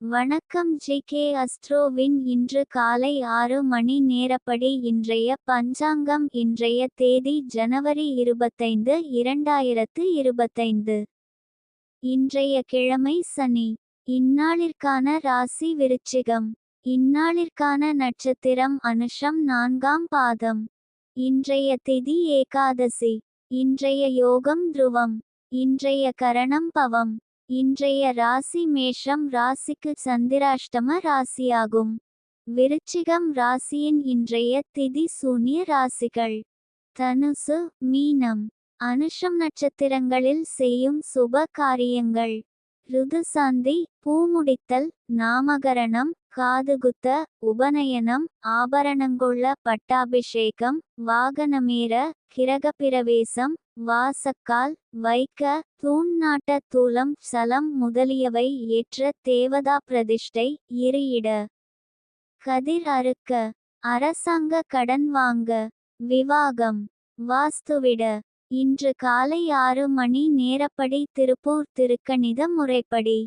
வணக்கம் ஜி.கே. அஸ்ட்ரோவின் இன்று காலை 6 மணி நேரப்படி இன்றைய பஞ்சாங்கம். இன்றைய தேதி ஜனவரி 25, 2025. இன்றைய கிழமை சனி. இந்நாளிற்கான ராசி விருச்சிகம். இந்நாளிற்கான நட்சத்திரம் அனுஷம் 4ஆம் பாதம். இன்றைய திதி ஏகாதசி. இன்றைய யோகம் துருவம். இன்றைய கரணம் பவம். இன்றைய ராசி மேஷம் ராசிக்கு சந்திராஷ்டம ராசியாகும். விருச்சிகம் ராசியின் இன்றைய திதி சூன்ய ராசிகள் தனுசு, மீனம். அனுஷம் நட்சத்திரங்களில் செய்யும் சுப காரியங்கள்: ருதுசாந்தி, பூமுடித்தல், நாமகரணம், காதுகுத்த, உபநயனம், ஆபரணங்கொள்ள பட்டாபிஷேகம், வாகனமேற, கிரகப்பிரவேசம், வாசக்கால் வைக்க, தூண் நாட்ட, தூலம் சலம் முதலியவை ஏற்ற, தேவதா பிரதிஷ்டை, இரு-இட கதிர் அறுக்க, அரசாங்க கடன் வாங்க, விவாகம், வாஸ்துவிட. இன்று காலை 6 மணி நேரப்படி திருப்பூர் திருக்கணித முறைப்படி.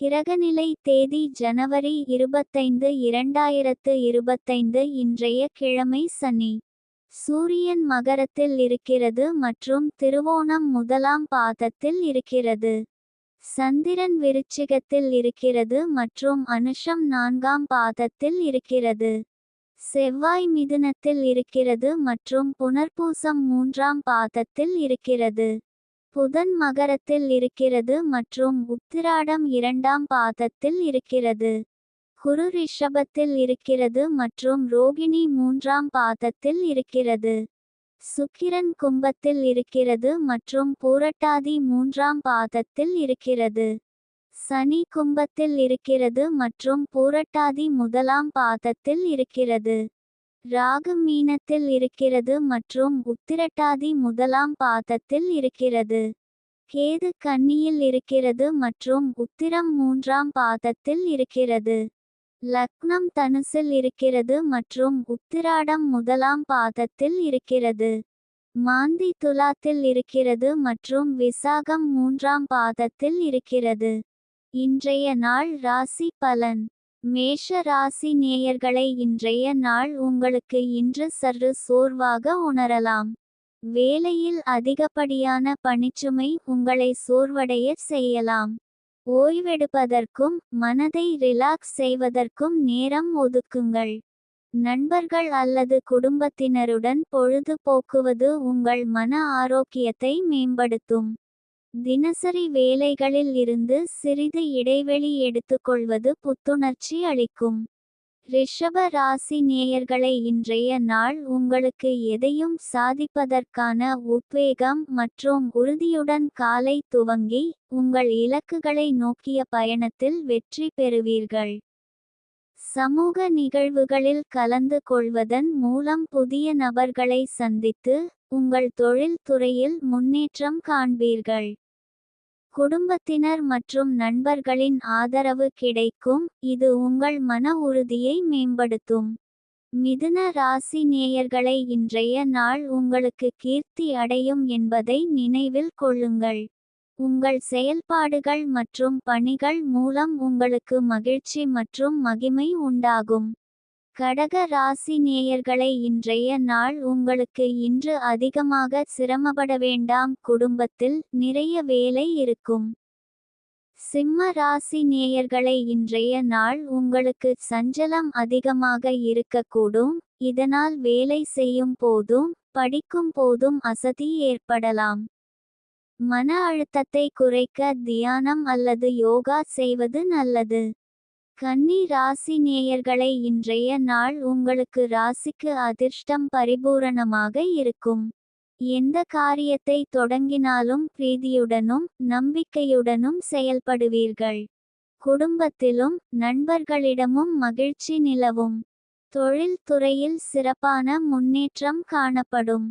கிரகநிலை தேதி ஜனவரி 25, 2025. இன்றைய கிழமை சனி. சூரியன் மகரத்தில் இருக்கிறது மற்றும் திருவோணம் 1ஆம் பாதத்தில் இருக்கிறது. சந்திரன் விருச்சிகத்தில் இருக்கிறது மற்றும் அனுஷம் 4ஆம் பாதத்தில் இருக்கிறது. செவ்வாய் மிதுனத்தில் இருக்கிறது மற்றும் புனர்பூசம் 3ஆம் பாதத்தில் இருக்கிறது. புதன் மகரத்தில் இருக்கிறது மற்றும் உத்திராடம் 2ஆம் பாதத்தில் இருக்கிறது. குரு ரிஷபத்தில் இருக்கிறது மற்றும் ரோகிணி 3ஆம் பாதத்தில் இருக்கிறது. சுக்கிரன் கும்பத்தில் இருக்கிறது மற்றும் பூரட்டாதி 3ஆம் பாதத்தில் இருக்கிறது. சனி கும்பத்தில் இருக்கிறது மற்றும் பூரட்டாதி 1ஆம் பாதத்தில் இருக்கிறது. ராகு மீனத்தில் இருக்கிறது மற்றும் உத்திரட்டாதி 1ஆம் பாதத்தில் இருக்கிறது. கேது கன்னியில் இருக்கிறது மற்றும் உத்திரம் 3ஆம் பாதத்தில் இருக்கிறது. லக்னம் தனுசில் இருக்கிறது மற்றும் உத்திராடம் 1ஆம் பாதத்தில் இருக்கிறது. மாந்தி துலாத்தில் இருக்கிறது மற்றும் விசாகம் 3ஆம் பாதத்தில் இருக்கிறது. இன்றைய நாள் ராசி பலன். மேஷ ராசி நேயர்களை, இன்றைய நாள் உங்களுக்கு இன்று சற்று சோர்வாக உணரலாம். வேலையில் அதிகப்படியான பணிச்சுமை உங்களை சோர்வடைய செய்யலாம். ஓய்வெடுப்பதற்கும் மனதை ரிலாக்ஸ் செய்வதற்கும் நேரம் ஒதுக்குங்கள். நண்பர்கள் அல்லது குடும்பத்தினருடன் பொழுது போக்குவது உங்கள் மன ஆரோக்கியத்தை மேம்படுத்தும். தினசரி வேலைகளில் இருந்து சிறிது இடைவெளி எடுத்துக்கொள்வது புத்துணர்ச்சி அளிக்கும். ரிஷப ராசி நேயர்களை, இன்றைய நாள் உங்களுக்கு எதையும் சாதிப்பதற்கான உத்வேகம் மற்றும் உறுதியுடன் காலை துவங்கி உங்கள் இலக்குகளை நோக்கிய பயணத்தில் வெற்றி பெறுவீர்கள். சமூக நிகழ்வுகளில் கலந்து கொள்வதன் மூலம் புதிய நபர்களை சந்தித்து உங்கள் தொழில் துறையில் முன்னேற்றம் காண்பீர்கள். குடும்பத்தினர் மற்றும் நண்பர்களின் ஆதரவு கிடைக்கும், இது உங்கள் மன உறுதியை மேம்படுத்தும். மிதுன ராசி நேயர்களை, இன்றைய நாள் உங்களுக்கு கீர்த்தி அடையும் என்பதை நினைவில் கொள்ளுங்கள். உங்கள் செயல்பாடுகள் மற்றும் பணிகள் மூலம் உங்களுக்கு மகிழ்ச்சி மற்றும் மகிமை உண்டாகும். கடக ராசி நேயர்களை, இன்றைய நாள் உங்களுக்கு இன்று அதிகமாக சிரமப்பட வேண்டாம். குடும்பத்தில் நிறைய வேலை இருக்கும். சிம்ம ராசி நேயர்களை, இன்றைய நாள் உங்களுக்கு சஞ்சலம் அதிகமாக இருக்கக்கூடும். இதனால் வேலை செய்யும் போதும் படிக்கும் போதும் அசதி ஏற்படலாம். மன அழுத்தத்தை குறைக்க தியானம் அல்லது யோகா செய்வது நல்லது. கன்னி ராசி நேயர்களை, இன்றைய நாள் உங்களுக்கு ராசிக்கு அதிர்ஷ்டம் பரிபூரணமாக இருக்கும். எந்த காரியத்தை தொடங்கினாலும் பிரீதியுடனும் நம்பிக்கையுடனும் செயல்படுவீர்கள். குடும்பத்திலும் நண்பர்களிடமும் மகிழ்ச்சி நிலவும். தொழில் துறையில் சிறப்பான முன்னேற்றம் காணப்படும்.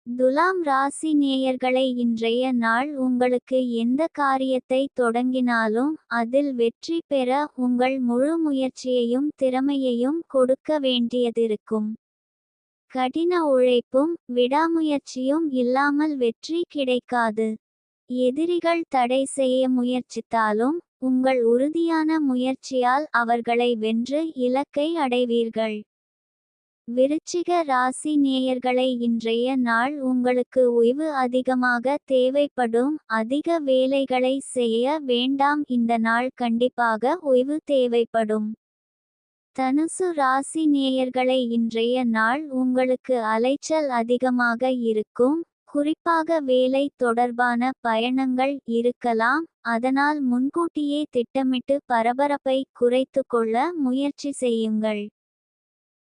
துலாம் ராசி நேயர்களை, இன்றைய நாள் உங்களுக்கு எந்த காரியத்தை தொடங்கினாலும் அதில் வெற்றி பெற உங்கள் முழு முயற்சியையும் திறமையையும் கொடுக்க வேண்டியதிருக்கும். கடின உழைப்பும் விடாமுயற்சியும் இல்லாமல் வெற்றி கிடைக்காது. எதிரிகள் தடை செய்ய முயற்சித்தாலும் உங்கள் உறுதியான முயற்சியால் அவர்களை வென்று இலக்கை அடைவீர்கள். விருச்சிக ராசி நேயர்களை, இன்றைய நாள் உங்களுக்கு ஓய்வு அதிகமாக தேவைப்படும். அதிக வேலைகளை செய்ய வேண்டாம். இந்த நாள் கண்டிப்பாக ஓய்வு தேவைப்படும். தனுசு ராசி நேயர்களை, இன்றைய நாள் உங்களுக்கு அலைச்சல் அதிகமாக இருக்கும். குறிப்பாக வேலை தொடர்பான பயணங்கள் இருக்கலாம். அதனால் முன்கூட்டியே திட்டமிட்டு பரபரப்பை குறைத்துக்கொள்ள முயற்சி செய்யுங்கள்.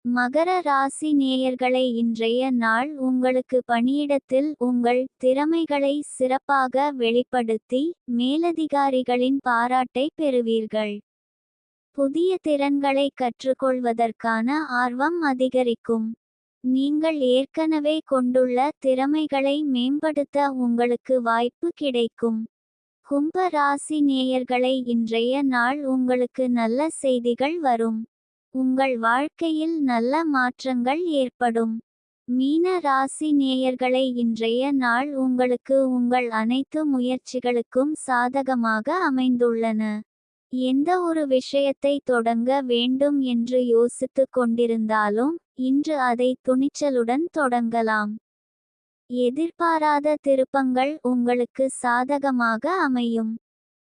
மகர ராசி நேயர்களை, இன்றைய நாள் உங்களுக்கு பணியிடத்தில் உங்கள் திறமைகளை சிறப்பாக வெளிப்படுத்தி மேலதிகாரிகளின் பாராட்டை பெறுவீர்கள். புதிய திறன்களை கற்றுக்கொள்வதற்கான ஆர்வம் அதிகரிக்கும். நீங்கள் ஏற்கனவே கொண்டுள்ள திறமைகளை மேம்படுத்த உங்களுக்கு வாய்ப்பு கிடைக்கும். கும்ப ராசி நேயர்களை, இன்றைய நாள் உங்களுக்கு நல்ல செய்திகள் வரும். உங்கள் வாழ்க்கையில் நல்ல மாற்றங்கள் ஏற்படும். மீன ராசி நேயர்களை, இன்றைய நாள் உங்களுக்கு உங்கள் அனைத்து முயற்சிகளுக்கும் சாதகமாக அமைந்துள்ளன. எந்த ஒரு விஷயத்தை தொடங்க வேண்டும் என்று யோசித்துக் கொண்டிருந்தாலும் இன்று அதை துணிச்சலுடன் தொடங்கலாம். எதிர்பாராத திருப்பங்கள் உங்களுக்கு சாதகமாக அமையும்.